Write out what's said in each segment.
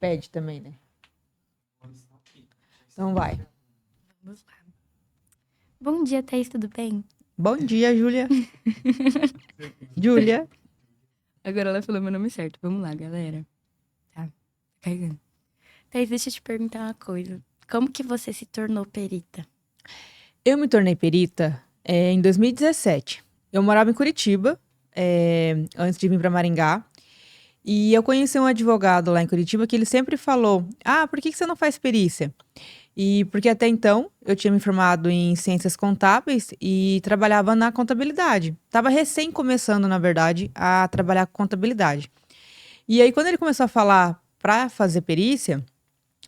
pede também, né? Então vai. Vamos lá. Bom dia, Thaís, tudo bem? Bom dia, Júlia. Júlia. Agora ela falou meu nome certo. Vamos lá, galera. Tá carregando. Thaís, deixa eu te perguntar uma coisa. Como que você se tornou perita? Eu me tornei perita em 2017. Eu morava em Curitiba, antes de vir para Maringá. E eu conheci um advogado lá em Curitiba que ele sempre falou: por que você não faz perícia? E porque até então eu tinha me formado em ciências contábeis e trabalhava na contabilidade. Estava recém começando, na verdade, a trabalhar com contabilidade. E aí, quando ele começou a falar para fazer perícia,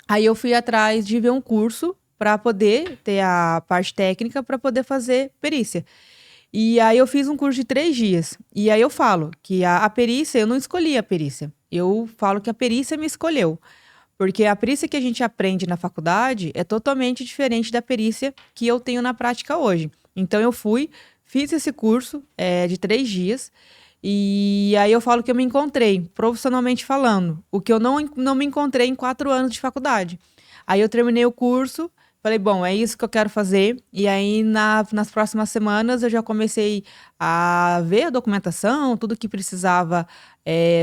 aí eu fui atrás de ver um curso para poder ter a parte técnica para poder fazer perícia. E aí eu fiz um curso de 3 dias. E aí eu falo que a perícia, eu não escolhi a perícia. Eu falo que a perícia me escolheu. Porque a perícia que a gente aprende na faculdade é totalmente diferente da perícia que eu tenho na prática hoje. Então eu fiz esse curso de 3 dias. E aí eu falo que eu me encontrei, profissionalmente falando, o que eu não me encontrei em 4 anos de faculdade. Aí eu terminei o curso, falei, bom, é isso que eu quero fazer. E aí nas próximas semanas eu já comecei a ver a documentação, tudo que precisava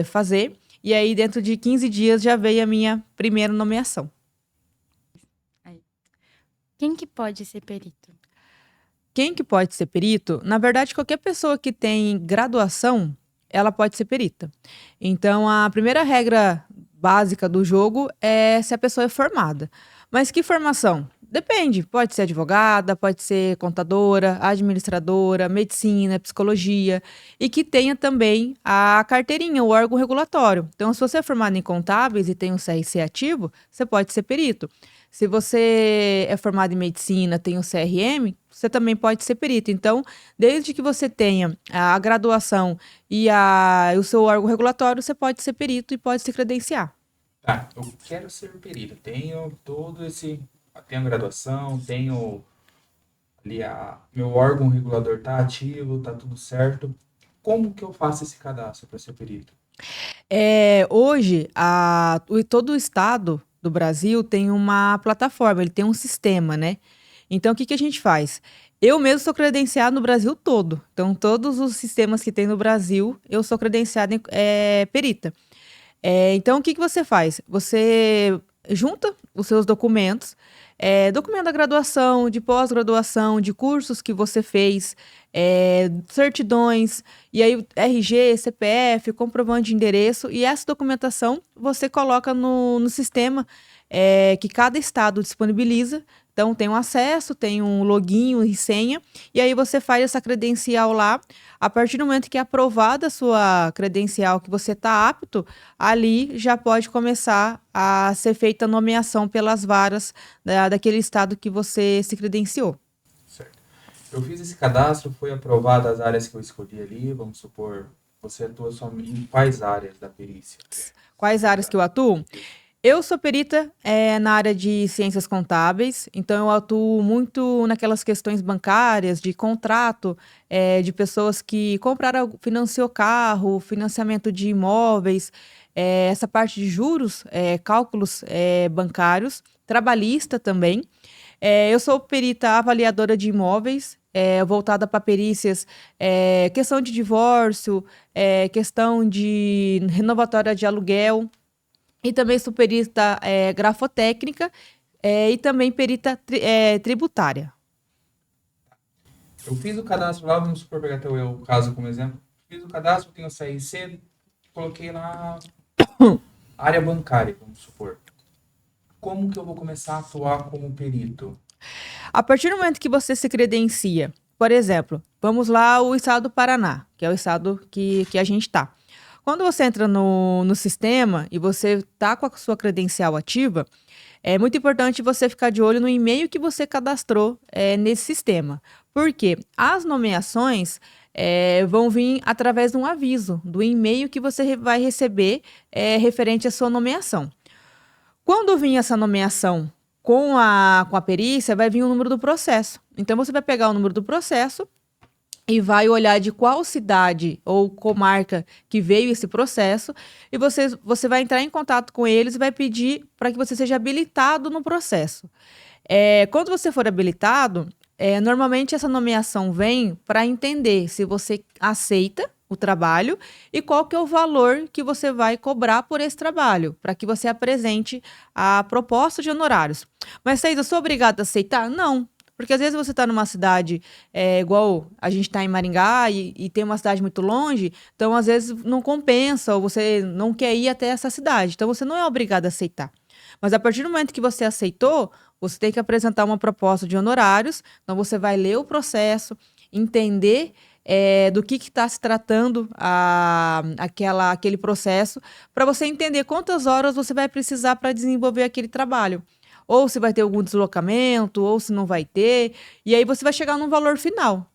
fazer. E aí dentro de 15 dias já veio a minha primeira nomeação. Quem que pode ser perito? Quem que pode ser perito? Na verdade, qualquer pessoa que tem graduação, ela pode ser perita. Então, a primeira regra básica do jogo é se a pessoa é formada. Mas que formação? Depende. Pode ser advogada, pode ser contadora, administradora, medicina, psicologia. E que tenha também a carteirinha, o órgão regulatório. Então, se você é formado em contábeis e tem um CRC ativo, você pode ser perito. Se você é formado em medicina, tem o CRM, você também pode ser perito. Então, desde que você tenha a graduação e o seu órgão regulatório, você pode ser perito e pode se credenciar. Tá, eu quero ser perito. Tenho a graduação, tenho ali meu órgão regulador tá ativo, tá tudo certo. Como que eu faço esse cadastro para ser perito? Hoje, todo o estado do Brasil tem uma plataforma, ele tem um sistema, né? Então, o que a gente faz? Eu mesmo sou credenciado no Brasil todo. Então, todos os sistemas que tem no Brasil, eu sou credenciada perita. Então, o que você faz? Você junta os seus documentos, documento da graduação, de pós-graduação, de cursos que você fez, certidões, e aí RG, CPF, comprovante de endereço, e essa documentação você coloca no sistema que cada estado disponibiliza. Então, tem um acesso, tem um login e senha, e aí você faz essa credencial lá. A partir do momento que é aprovada a sua credencial, que você está apto, ali já pode começar a ser feita a nomeação pelas varas daquele estado que você se credenciou. Certo. Eu fiz esse cadastro, foi aprovado as áreas que eu escolhi ali, vamos supor, você atua só em quais áreas da perícia? Quais áreas que eu atuo? Eu sou perita na área de ciências contábeis, então eu atuo muito naquelas questões bancárias, de contrato, de pessoas que compraram, financiou carro, financiamento de imóveis, essa parte de juros, cálculos bancários, trabalhista também. Eu sou perita avaliadora de imóveis, voltada para perícias, questão de divórcio, questão de renovatória de aluguel. E também sou perita grafotécnica e também perita tributária. Eu fiz o cadastro lá, vamos supor, pegar até o caso como exemplo. Fiz o cadastro, tenho o CRC, coloquei lá área bancária, vamos supor. Como que eu vou começar a atuar como perito? A partir do momento que você se credencia, por exemplo, vamos lá o estado do Paraná, que é o estado que a gente está. Quando você entra no sistema e você está com a sua credencial ativa, é muito importante você ficar de olho no e-mail que você cadastrou nesse sistema. Porque as nomeações vão vir através de um aviso, do e-mail que você vai receber referente à sua nomeação. Quando vir essa nomeação com a perícia, vai vir o número do processo. Então, você vai pegar o número do processo e vai olhar de qual cidade ou comarca que veio esse processo, e você vai entrar em contato com eles e vai pedir para que você seja habilitado no processo. Quando você for habilitado, normalmente essa nomeação vem para entender se você aceita o trabalho e qual que é o valor que você vai cobrar por esse trabalho, para que você apresente a proposta de honorários. Mas, Thaís, eu sou obrigada a aceitar? Não. Porque às vezes você está numa cidade igual a gente está em Maringá e tem uma cidade muito longe, então às vezes não compensa ou você não quer ir até essa cidade. Então você não é obrigado a aceitar. Mas a partir do momento que você aceitou, você tem que apresentar uma proposta de honorários. Então você vai ler o processo, entender do que está se tratando aquele processo, para você entender quantas horas você vai precisar para desenvolver aquele trabalho. Ou se vai ter algum deslocamento, ou se não vai ter. E aí você vai chegar num valor final.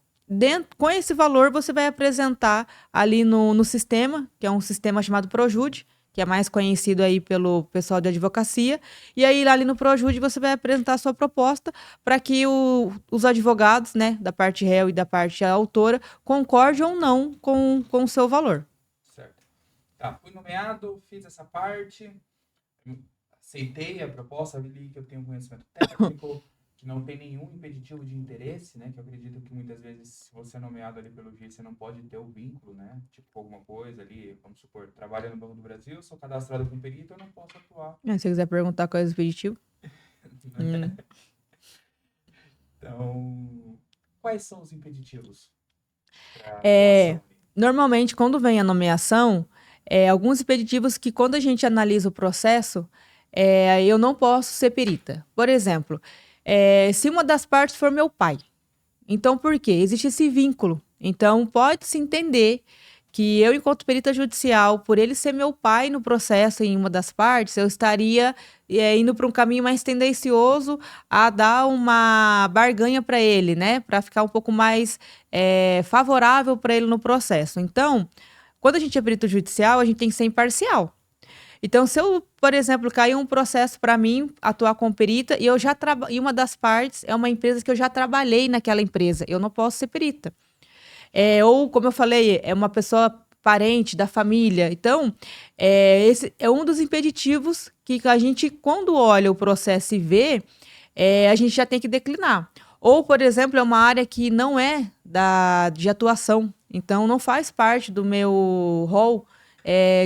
Com esse valor, você vai apresentar ali no sistema, que é um sistema chamado Projude, que é mais conhecido aí pelo pessoal de advocacia. E aí, ali no Projude, você vai apresentar a sua proposta para que os advogados, né, da parte réu e da parte autora, concordem ou não com o seu valor. Certo. Tá, fui nomeado, fiz essa parte, aceitei a proposta, vi que eu tenho conhecimento técnico, que não tem nenhum impeditivo de interesse, né? Que eu acredito que muitas vezes, se você é nomeado ali pelo juiz, você não pode ter o vínculo, né? Tipo, alguma coisa ali, vamos supor, trabalho no Banco do Brasil, sou cadastrado como perito, eu não posso atuar. Se você quiser perguntar qual é o impeditivo. Então, quais são os impeditivos? Normalmente, quando vem a nomeação, alguns impeditivos que quando a gente analisa o processo, eu não posso ser perita. Por exemplo, se uma das partes for meu pai. Então, por quê? Existe esse vínculo. Então, pode-se entender que eu, enquanto perita judicial, por ele ser meu pai no processo em uma das partes, eu estaria indo para um caminho mais tendencioso a dar uma barganha para ele, né? Para ficar um pouco mais favorável para ele no processo. Então, quando a gente é perito judicial, a gente tem que ser imparcial. Então, se eu, por exemplo, cair um processo para mim atuar como perita e uma das partes é uma empresa que eu já trabalhei naquela empresa, eu não posso ser perita. Ou, como eu falei, é uma pessoa parente da família. Então, esse é um dos impeditivos que a gente, quando olha o processo e vê, a gente já tem que declinar. Ou, por exemplo, é uma área que não é de atuação, então não faz parte do meu rol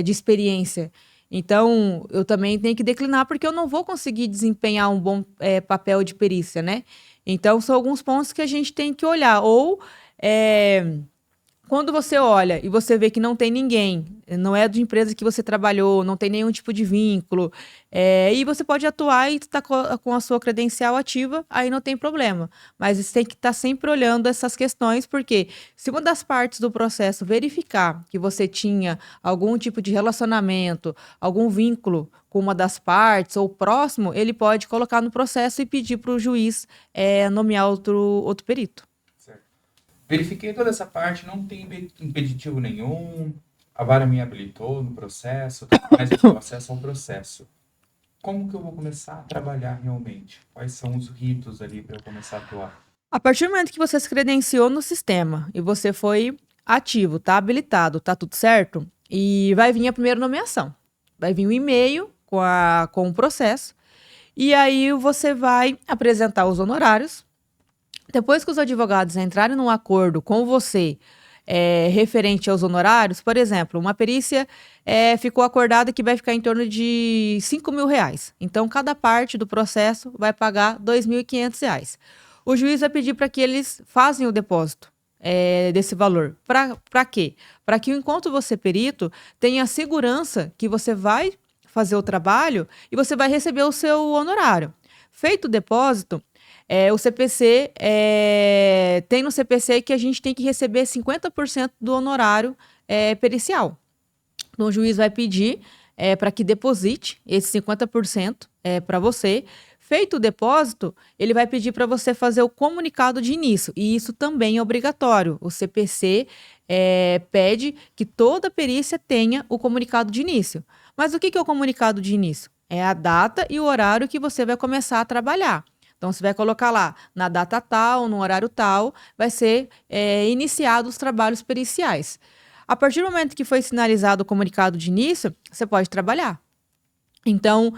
de experiência. Então, eu também tenho que declinar porque eu não vou conseguir desempenhar um bom papel de perícia, né? Então, são alguns pontos que a gente tem que olhar. Ou, quando você olha e você vê que não tem ninguém, não é de empresa que você trabalhou, não tem nenhum tipo de vínculo, e você pode atuar e estar com a sua credencial ativa, aí não tem problema. Mas você tem que estar sempre olhando essas questões, porque se uma das partes do processo verificar que você tinha algum tipo de relacionamento, algum vínculo com uma das partes ou próximo, ele pode colocar no processo e pedir para o juiz nomear outro perito. Verifiquei toda essa parte, não tem impeditivo nenhum, a vara me habilitou no processo, mas eu tenho acesso ao processo. Como que eu vou começar a trabalhar realmente? Quais são os ritos ali para eu começar a atuar? A partir do momento que você se credenciou no sistema e você foi ativo, tá habilitado, tá tudo certo, e vai vir a primeira nomeação. Vai vir um e-mail com o processo, e aí você vai apresentar os honorários. Depois que os advogados entrarem num acordo com você referente aos honorários, por exemplo, uma perícia ficou acordada que vai ficar em torno de R$5.000. Então, cada parte do processo vai pagar R$2.500. O juiz vai pedir para que eles façam o depósito desse valor. Para quê? Para que, enquanto você perito, tenha a segurança que você vai fazer o trabalho e você vai receber o seu honorário. Feito o depósito, o CPC, tem no CPC que a gente tem que receber 50% do honorário pericial. Então, o juiz vai pedir para que deposite esse 50% para você. Feito o depósito, ele vai pedir para você fazer o comunicado de início. E isso também é obrigatório. O CPC pede que toda perícia tenha o comunicado de início. Mas o que é o comunicado de início? É a data e o horário que você vai começar a trabalhar. Então, você vai colocar lá, na data tal, no horário tal, vai ser iniciado os trabalhos periciais. A partir do momento que foi sinalizado o comunicado de início, você pode trabalhar. Então,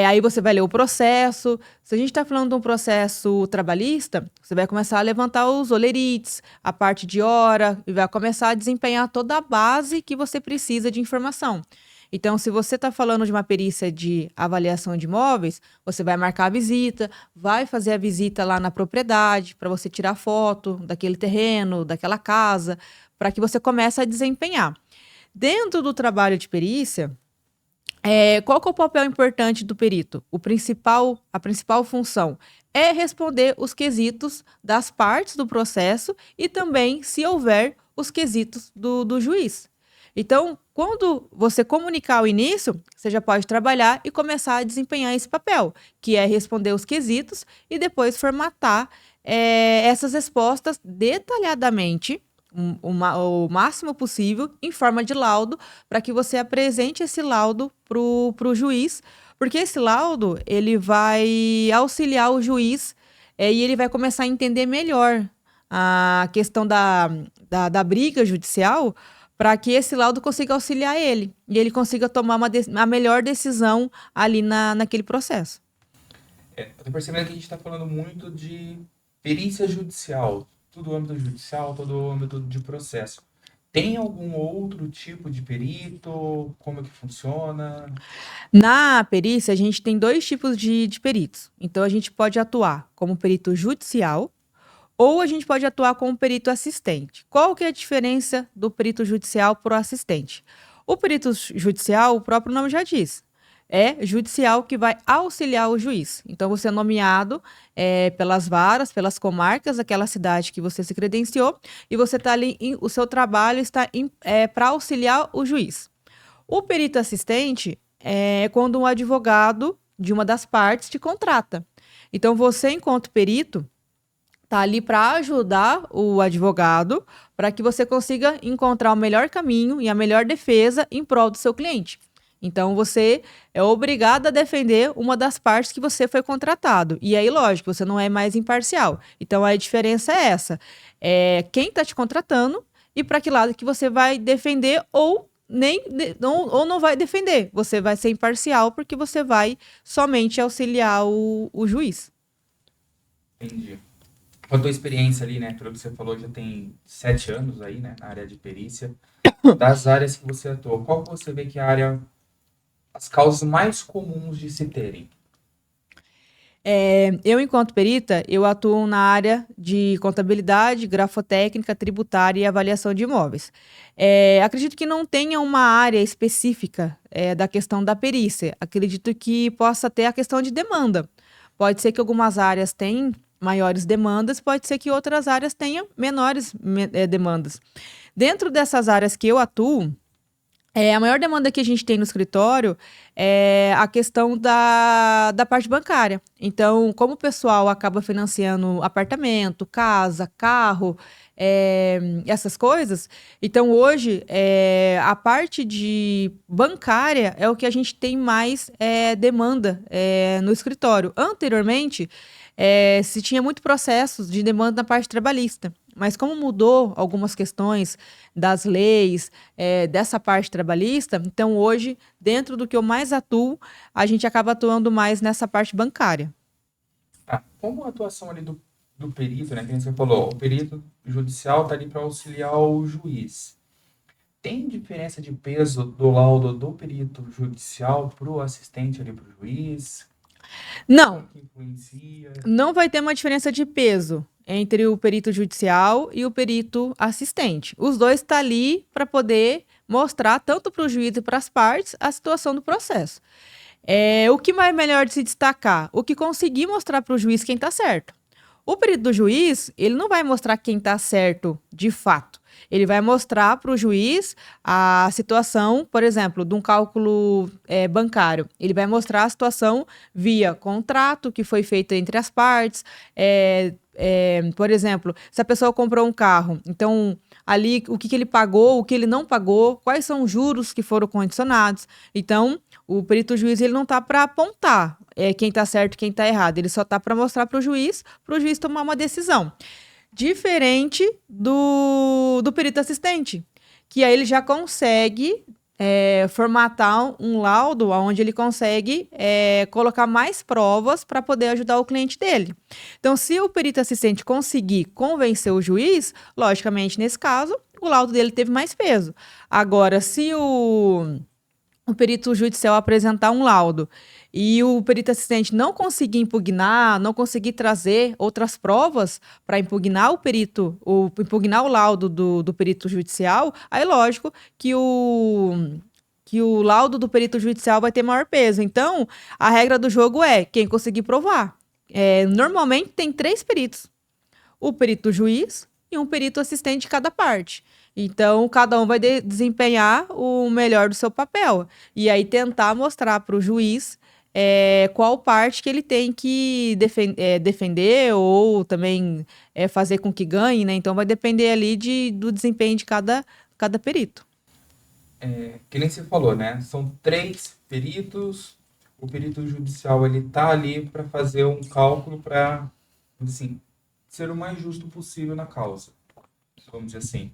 aí você vai ler o processo. Se a gente está falando de um processo trabalhista, você vai começar a levantar os olerites, a parte de hora, e vai começar a desempenhar toda a base que você precisa de informação. Então, se você está falando de uma perícia de avaliação de imóveis, você vai marcar a visita, vai fazer a visita lá na propriedade, para você tirar foto daquele terreno, daquela casa, para que você comece a desempenhar. Dentro do trabalho de perícia, qual que é o papel importante do perito? A principal função é responder os quesitos das partes do processo e também, se houver, os quesitos do juiz. Então, quando você comunicar o início, você já pode trabalhar e começar a desempenhar esse papel, que é responder os quesitos e depois formatar essas respostas detalhadamente, o máximo possível, em forma de laudo, para que você apresente esse laudo para o juiz, porque esse laudo ele vai auxiliar o juiz e ele vai começar a entender melhor a questão da briga judicial, para que esse laudo consiga auxiliar ele e ele consiga tomar a melhor decisão ali naquele processo. Eu tô percebendo que a gente está falando muito de perícia judicial, todo o âmbito judicial, todo o âmbito de processo. Tem algum outro tipo de perito? Como é que funciona? Na perícia, a gente tem 2 tipos de peritos. Então, a gente pode atuar como perito judicial ou a gente pode atuar como perito assistente. Qual que é a diferença do perito judicial para o assistente? O perito judicial, o próprio nome já diz, é judicial que vai auxiliar o juiz. Então, você é nomeado pelas varas, pelas comarcas daquela cidade que você se credenciou e você está ali, o seu trabalho está para auxiliar o juiz. O perito assistente é quando um advogado de uma das partes te contrata. Então, você, enquanto perito, está ali para ajudar o advogado para que você consiga encontrar o melhor caminho e a melhor defesa em prol do seu cliente. Então, você é obrigado a defender uma das partes que você foi contratado. E aí, lógico, você não é mais imparcial. Então, a diferença é essa. Quem está te contratando e para que lado que você vai defender ou não vai defender. Você vai ser imparcial porque você vai somente auxiliar o juiz. Entendi. Com a tua experiência ali, né? Pelo que você falou, já tem 7 anos aí, né? Na área de perícia. Das áreas que você atua, qual que você vê que é a área, as causas mais comuns de se terem? Eu, enquanto perita, eu atuo na área de contabilidade, grafotécnica, tributária e avaliação de imóveis. Acredito que não tenha uma área específica da questão da perícia. Acredito que possa ter a questão de demanda. Pode ser que algumas áreas tenham maiores demandas, pode ser que outras áreas tenham menores demandas. Dentro dessas áreas que eu atuo, a maior demanda que a gente tem no escritório é a questão da parte bancária. Então, como o pessoal acaba financiando apartamento, casa, carro, essas coisas, então hoje a parte de bancária é o que a gente tem mais demanda no escritório. Anteriormente, se tinha muito processos de demanda na parte trabalhista. Mas como mudou algumas questões das leis, dessa parte trabalhista, então hoje, dentro do que eu mais atuo, a gente acaba atuando mais nessa parte bancária. Como a atuação ali do perito, né? Que você falou, o perito judicial está ali para auxiliar o juiz. Tem diferença de peso do laudo do perito judicial para o assistente ali para o juiz? Não, Que influencia? não vai ter uma diferença de peso entre o perito judicial e o perito assistente. Os dois estão ali para poder mostrar, tanto para o juiz e para as partes, a situação do processo. O que vai melhor de se destacar? O que conseguir mostrar para o juiz quem está certo. O perito do juiz, ele não vai mostrar quem está certo de fato. Ele vai mostrar para o juiz a situação, por exemplo, de um cálculo bancário. Ele vai mostrar a situação via contrato que foi feito entre as partes. Por exemplo, se a pessoa comprou um carro, então ali o que ele pagou, o que ele não pagou, quais são os juros que foram condicionados. Então, o perito juiz ele não está para apontar quem tá certo e quem tá errado. Ele só tá para mostrar para o juiz tomar uma decisão. Diferente do perito assistente, que aí ele já consegue formatar um laudo onde ele consegue colocar mais provas para poder ajudar o cliente dele. Então, se o perito assistente conseguir convencer o juiz, logicamente, nesse caso, o laudo dele teve mais peso. Agora, se o perito judicial apresentar um laudo e o perito assistente não conseguir impugnar, não conseguir trazer outras provas para impugnar impugnar o laudo do perito judicial, aí lógico que o laudo do perito judicial vai ter maior peso. Então, a regra do jogo é quem conseguir provar. Normalmente tem 3 peritos. O perito juiz e um perito assistente de cada parte. Então, cada um vai desempenhar o melhor do seu papel. E aí, tentar mostrar para o juiz qual parte que ele tem que defender ou também fazer com que ganhe, né? Então, vai depender ali do desempenho de cada perito. Que nem você falou, né? São 3 peritos. O perito judicial, ele tá ali para fazer um cálculo para, assim, ser o mais justo possível na causa. Vamos dizer assim.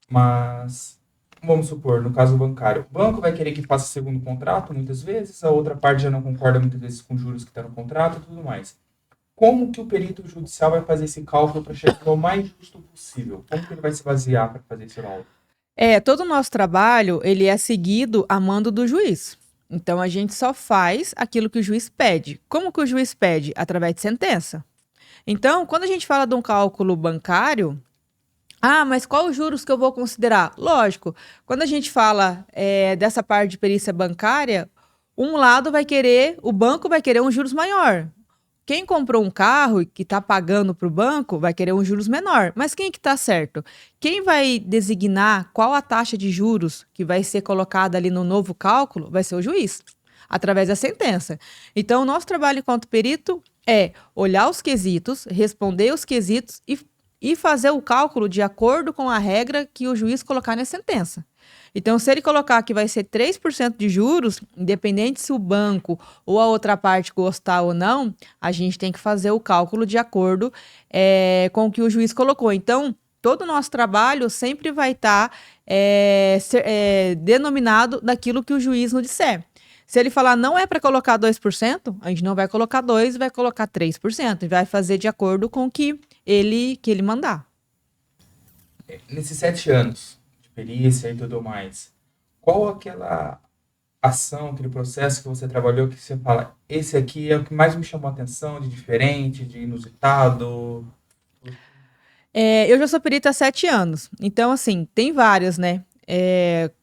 Mas, vamos supor, no caso bancário, o banco vai querer que faça segundo contrato, muitas vezes, a outra parte já não concorda muitas vezes com os juros que está no contrato e tudo mais. Como que o perito judicial vai fazer esse cálculo para chegar ao mais justo possível? Como que ele vai se basear para fazer esse laudo? Todo o nosso trabalho, ele é seguido a mando do juiz. Então, a gente só faz aquilo que o juiz pede. Como que o juiz pede? Através de sentença. Então, quando a gente fala de um cálculo bancário, mas qual os juros que eu vou considerar? Lógico, quando a gente fala dessa parte de perícia bancária, o banco vai querer um juros maior. Quem comprou um carro e que está pagando para o banco vai querer um juros menor. Mas quem que está certo? Quem vai designar qual a taxa de juros que vai ser colocada ali no novo cálculo vai ser o juiz, através da sentença. Então, o nosso trabalho enquanto perito é olhar os quesitos, responder os quesitos e fazer o cálculo de acordo com a regra que o juiz colocar na sentença. Então, se ele colocar que vai ser 3% de juros, independente se o banco ou a outra parte gostar ou não, a gente tem que fazer o cálculo de acordo com o que o juiz colocou. Então, todo o nosso trabalho sempre vai estar denominado daquilo que o juiz nos disser. Se ele falar não é para colocar 2%, a gente não vai colocar 2%, vai colocar 3%. E vai fazer de acordo com o que ele mandar. Nesses 7 anos de perícia e tudo mais, qual aquela ação, aquele processo que você trabalhou que você fala, esse aqui é o que mais me chamou a atenção, de diferente, de inusitado? Eu já sou perita há 7 anos. Então, assim, tem várias, né?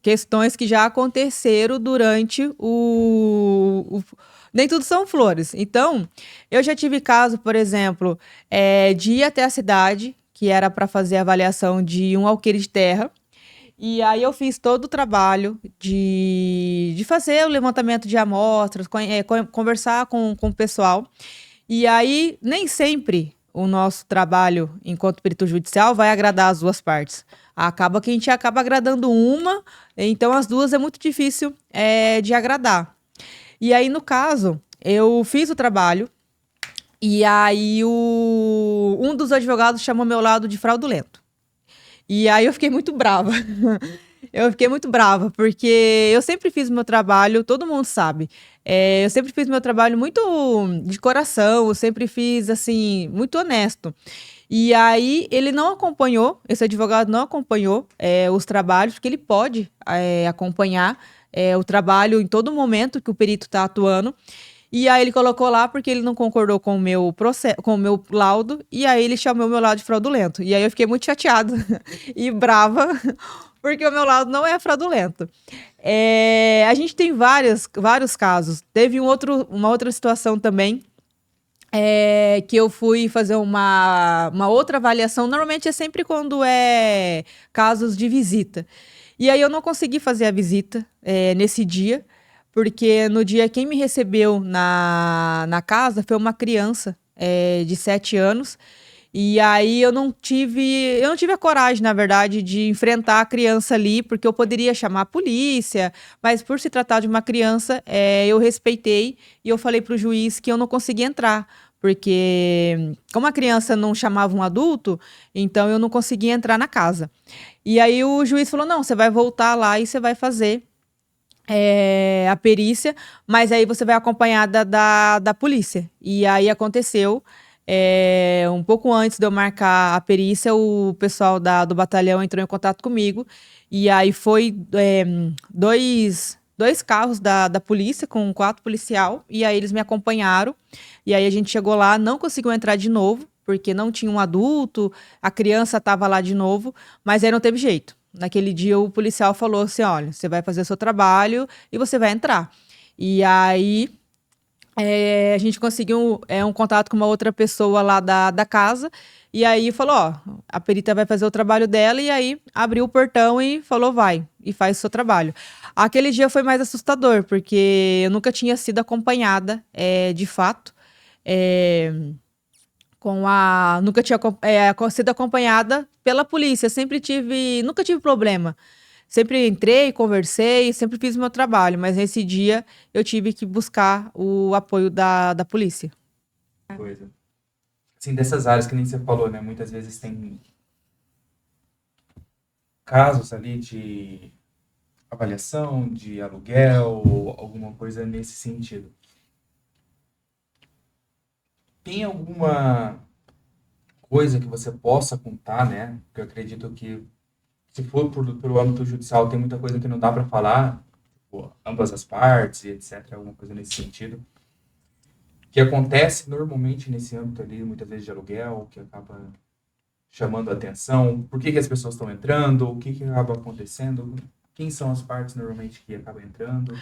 Questões que já aconteceram durante nem tudo são flores. Então, eu já tive caso, por exemplo, de ir até a cidade, que era para fazer a avaliação de um alqueire de terra. E aí eu fiz todo o trabalho de fazer o levantamento de amostras, conversar com o pessoal. E aí, nem sempre o nosso trabalho enquanto perito judicial vai agradar as duas partes. Acaba que a gente acaba agradando uma, então as duas é muito difícil de agradar. E aí, no caso, eu fiz o trabalho e aí um dos advogados chamou meu lado de fraudulento. E aí eu fiquei muito brava. Porque eu sempre fiz meu trabalho, todo mundo sabe. Eu sempre fiz meu trabalho muito de coração, eu sempre fiz, assim, muito honesto. E aí ele não acompanhou, esse advogado não acompanhou os trabalhos, porque ele pode acompanhar o trabalho em todo momento que o perito está atuando. E aí ele colocou lá porque ele não concordou com o meu laudo, e aí ele chamou meu laudo de fraudulento. E aí eu fiquei muito chateada e brava, porque o meu laudo não é fraudulento. A gente tem vários casos. Teve uma outra situação também, que eu fui fazer uma outra avaliação. Normalmente é sempre quando é casos de visita. E aí eu não consegui fazer a visita nesse dia, porque no dia quem me recebeu na casa foi uma criança de 7 anos. E aí eu não tive a coragem, na verdade, de enfrentar a criança ali, porque eu poderia chamar a polícia, mas por se tratar de uma criança, eu respeitei e eu falei pro juiz que eu não conseguia entrar, porque como a criança não chamava um adulto, então eu não conseguia entrar na casa. E aí o juiz falou: não, você vai voltar lá e você vai fazer a perícia, mas aí você vai acompanhada da polícia. E aí aconteceu, um pouco antes de eu marcar a perícia, o pessoal do batalhão entrou em contato comigo, e aí foi dois carros da polícia com 4 policial, e aí eles me acompanharam, e aí a gente chegou lá, não conseguiu entrar de novo, porque não tinha um adulto, a criança estava lá de novo, mas aí não teve jeito. Naquele dia o policial falou assim: olha, você vai fazer o seu trabalho e você vai entrar. E aí a gente conseguiu um contato com uma outra pessoa lá da casa. E aí falou: ó, a perita vai fazer o trabalho dela. E aí abriu o portão e falou: vai, e faz o seu trabalho. Aquele dia foi mais assustador, porque eu nunca tinha sido acompanhada, de fato. É, nunca tinha sido acompanhada pela polícia, nunca tive problema. Sempre entrei, conversei, sempre fiz o meu trabalho, mas nesse dia eu tive que buscar o apoio da polícia. Coisa. Assim, dessas áreas que nem você falou, né? Muitas vezes tem casos ali de avaliação, de aluguel, alguma coisa nesse sentido. Tem alguma coisa que você possa contar, né? Porque eu acredito que, se for pelo âmbito judicial, tem muita coisa que não dá para falar, tipo, ambas as partes e etc., alguma coisa nesse sentido, que acontece normalmente nesse âmbito ali, muitas vezes de aluguel, que acaba chamando a atenção, por que as pessoas estão entrando, o que acaba acontecendo, quem são as partes normalmente que acabam entrando.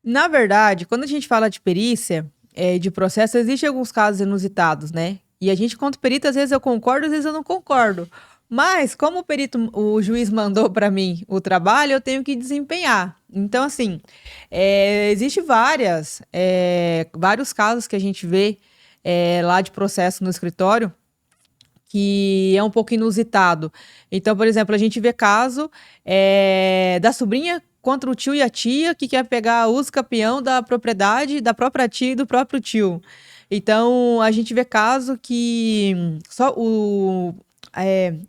Na verdade, quando a gente fala de perícia, de processo, existem alguns casos inusitados, né? E a gente, quanto perito, às vezes eu concordo, às vezes eu não concordo. Mas, como o juiz mandou para mim o trabalho, eu tenho que desempenhar. Então, assim, existe vários casos que a gente vê lá de processo no escritório, que é um pouco inusitado. Então, por exemplo, a gente vê caso da sobrinha contra o tio e a tia que quer pegar uso capião da propriedade da própria tia e do próprio tio. Então, a gente vê caso que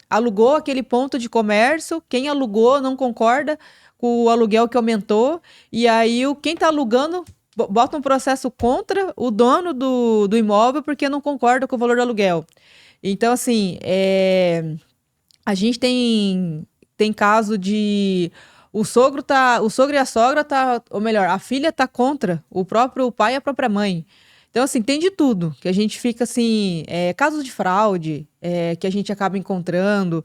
alugou aquele ponto de comércio, quem alugou não concorda com o aluguel que aumentou, e aí quem está alugando bota um processo contra o dono do imóvel porque não concorda com o valor do aluguel. Então, assim, a gente tem caso de o sogro e a sogra ou melhor, a filha tá contra o próprio pai e a própria mãe. Então, assim, tem de tudo, que a gente fica assim, casos de fraude, que a gente acaba encontrando.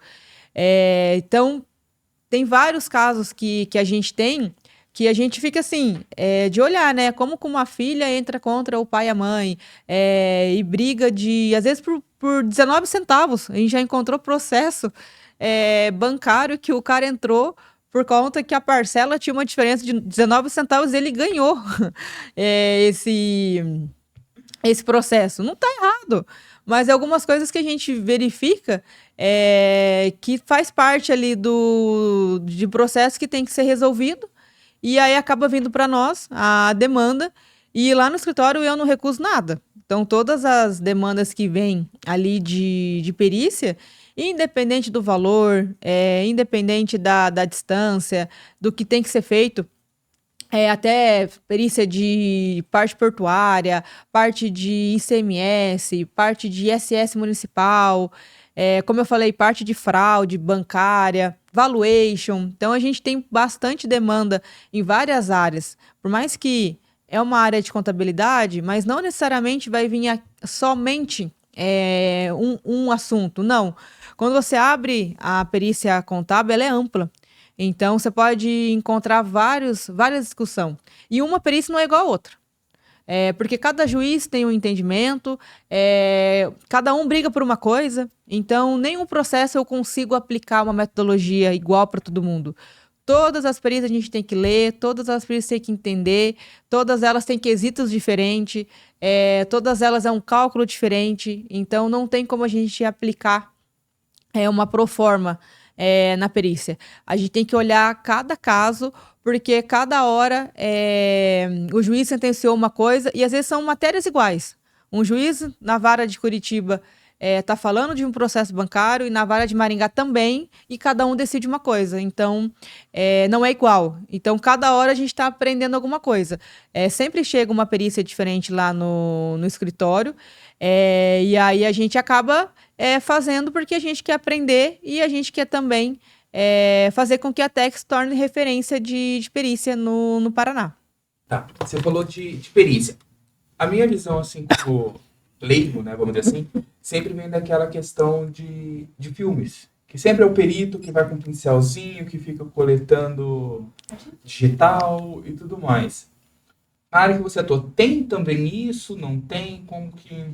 Então, tem vários casos que a gente tem que a gente fica assim, de olhar, né? Como que uma filha entra contra o pai e a mãe, e briga às vezes por 19 centavos. A gente já encontrou processo bancário que o cara entrou por conta que a parcela tinha uma diferença de 19 centavos e ele ganhou esse processo. Não está errado, mas é algumas coisas que a gente verifica que faz parte ali de processo que tem que ser resolvido, e aí acaba vindo para nós a demanda, e lá no escritório eu não recuso nada. Então, todas as demandas que vêm ali de perícia, independente do valor, independente da distância, do que tem que ser feito, até perícia de parte portuária, parte de ICMS, parte de ISS municipal, como eu falei, parte de fraude bancária, valuation. Então, a gente tem bastante demanda em várias áreas. Por mais que é uma área de contabilidade, mas não necessariamente vai vir somente um assunto. Não. Quando você abre a perícia contábil, ela é ampla. Então, você pode encontrar várias discussões. E uma perícia não é igual a outra. Porque cada juiz tem um entendimento, cada um briga por uma coisa. Então, nenhum processo eu consigo aplicar uma metodologia igual para todo mundo. Todas as perícias a gente tem que ler, todas as perícias tem que entender, todas elas têm quesitos diferentes, todas elas é um cálculo diferente, então não tem como a gente aplicar uma proforma na perícia. A gente tem que olhar cada caso, porque cada hora o juiz sentenciou uma coisa e às vezes são matérias iguais. Um juiz na vara de Curitiba está falando de um processo bancário e na vara de Maringá também, e cada um decide uma coisa. Então, não é igual. Então, cada hora a gente está aprendendo alguma coisa. Sempre chega uma perícia diferente lá no escritório, e aí a gente acaba fazendo porque a gente quer aprender e a gente quer também fazer com que a Tex torne referência de perícia no Paraná. Tá, você falou de perícia. A minha visão, assim, como leigo, né, vamos dizer assim, sempre vem daquela questão de filmes. Que sempre é o perito que vai com um pincelzinho, que fica coletando digital e tudo mais. Na área que você atua, tem também isso? Não tem? Como que...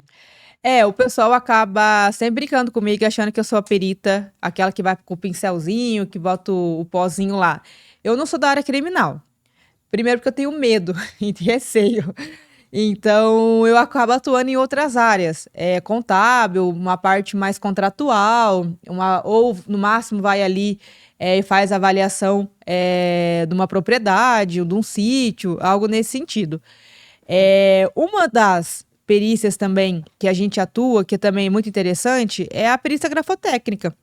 O pessoal acaba sempre brincando comigo, achando que eu sou a perita, aquela que vai com o pincelzinho, que bota o pozinho lá. Eu não sou da área criminal. Primeiro porque eu tenho medo e receio. Então, eu acabo atuando em outras áreas. Contábil, uma parte mais contratual, ou no máximo vai ali e faz avaliação de uma propriedade, de um sítio, algo nesse sentido. Uma das perícias também que a gente atua, que também é muito interessante, é a perícia grafotécnica.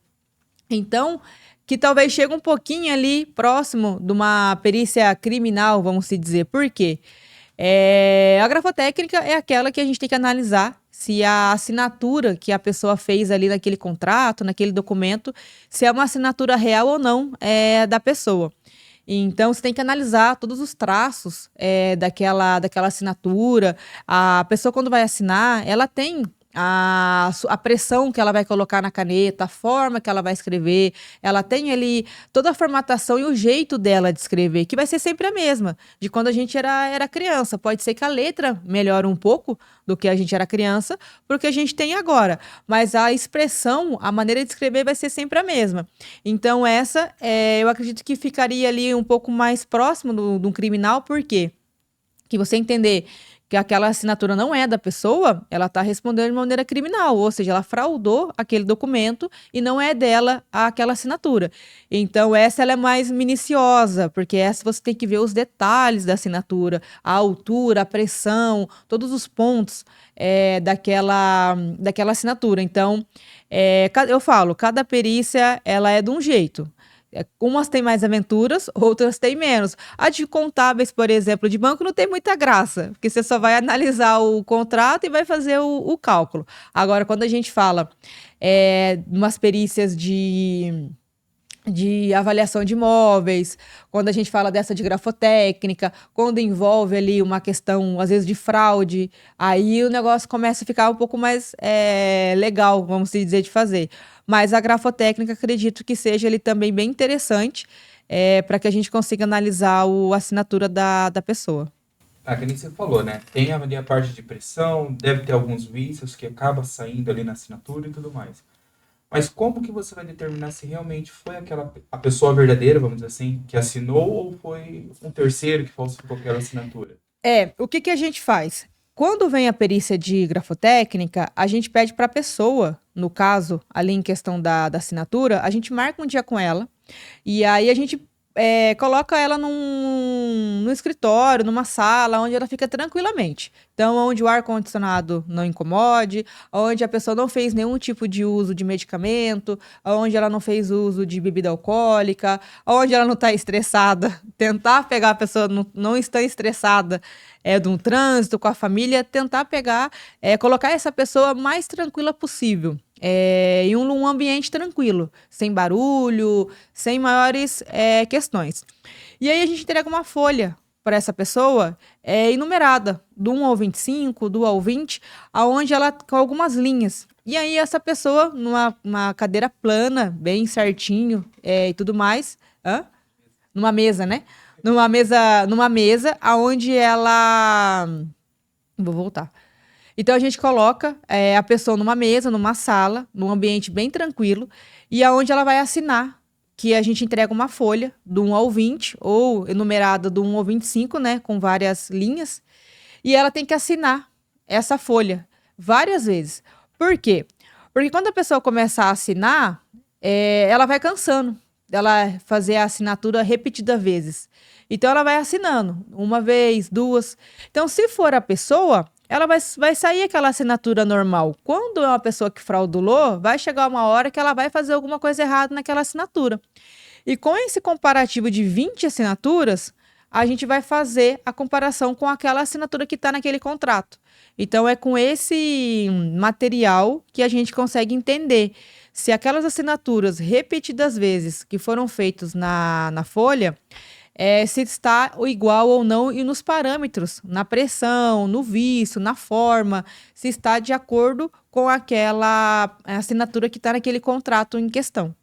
Então, que talvez chegue um pouquinho ali próximo de uma perícia criminal, vamos se dizer. Por quê? A grafotécnica é aquela que a gente tem que analisar se a assinatura que a pessoa fez ali naquele contrato, naquele documento, se é uma assinatura real ou não da pessoa. Então, você tem que analisar todos os traços daquela assinatura. A pessoa, quando vai assinar, ela tem a pressão que ela vai colocar na caneta, a forma que ela vai escrever, ela tem ali toda a formatação e o jeito dela de escrever, que vai ser sempre a mesma, de quando a gente era criança. Pode ser que a letra melhore um pouco do que a gente era criança, porque a gente tem agora, mas a expressão, a maneira de escrever vai ser sempre a mesma. Então essa, eu acredito que ficaria ali um pouco mais próximo de um criminal, por quê? Que você entender que aquela assinatura não é da pessoa, ela está respondendo de maneira criminal, ou seja, ela fraudou aquele documento e não é dela aquela assinatura. Então, ela é mais minuciosa, porque essa você tem que ver os detalhes da assinatura, a altura, a pressão, todos os pontos daquela assinatura. Então, eu falo, cada perícia ela é de um jeito. Umas têm mais aventuras, outras têm menos. A de contábeis, por exemplo, de banco não tem muita graça, porque você só vai analisar o contrato e vai fazer o cálculo. Agora, quando a gente fala umas perícias de avaliação de imóveis, quando a gente fala dessa de grafotécnica, quando envolve ali uma questão, às vezes, de fraude, aí o negócio começa a ficar um pouco mais legal, vamos dizer, de fazer. Mas a grafotécnica, acredito que seja ali também bem interessante para que a gente consiga analisar a assinatura da pessoa. Que nem você falou, né? Tem ali a parte de pressão, deve ter alguns vícios que acaba saindo ali na assinatura e tudo mais. Mas como que você vai determinar se realmente foi a pessoa verdadeira, vamos dizer assim, que assinou ou foi um terceiro que falsificou aquela assinatura? O que a gente faz? Quando vem a perícia de grafotécnica, a gente pede para a pessoa, no caso, ali em questão da assinatura, a gente marca um dia com ela e aí a gente coloca ela no escritório, numa sala, onde ela fica tranquilamente. Então, onde o ar-condicionado não incomode, onde a pessoa não fez nenhum tipo de uso de medicamento, onde ela não fez uso de bebida alcoólica, onde ela não está estressada. Tentar pegar a pessoa não está estressada de um trânsito com a família, tentar pegar, colocar essa pessoa mais tranquila possível. Em um ambiente tranquilo, sem barulho, sem maiores questões. E aí a gente entrega uma folha para essa pessoa enumerada, do 1 ao 25, do 1 ao 20, aonde ela com algumas linhas. E aí essa pessoa, numa cadeira plana, bem certinho e tudo mais, numa mesa, né? Numa mesa aonde ela... Vou voltar. Então, a gente coloca a pessoa numa mesa, numa sala, num ambiente bem tranquilo, e aonde ela vai assinar que a gente entrega uma folha do 1 ao 20, ou enumerada do 1 ao 25, né, com várias linhas, e ela tem que assinar essa folha várias vezes. Por quê? Porque quando a pessoa começa a assinar, ela vai cansando dela fazer a assinatura repetidas vezes. Então, ela vai assinando uma vez, duas. Então, se for a pessoa, ela vai sair aquela assinatura normal. Quando é uma pessoa que fraudulou, vai chegar uma hora que ela vai fazer alguma coisa errada naquela assinatura. E com esse comparativo de 20 assinaturas, a gente vai fazer a comparação com aquela assinatura que está naquele contrato. Então, é com esse material que a gente consegue entender se aquelas assinaturas repetidas vezes que foram feitas na folha, se está igual ou não e nos parâmetros, na pressão, no vício, na forma, se está de acordo com aquela assinatura que está naquele contrato em questão.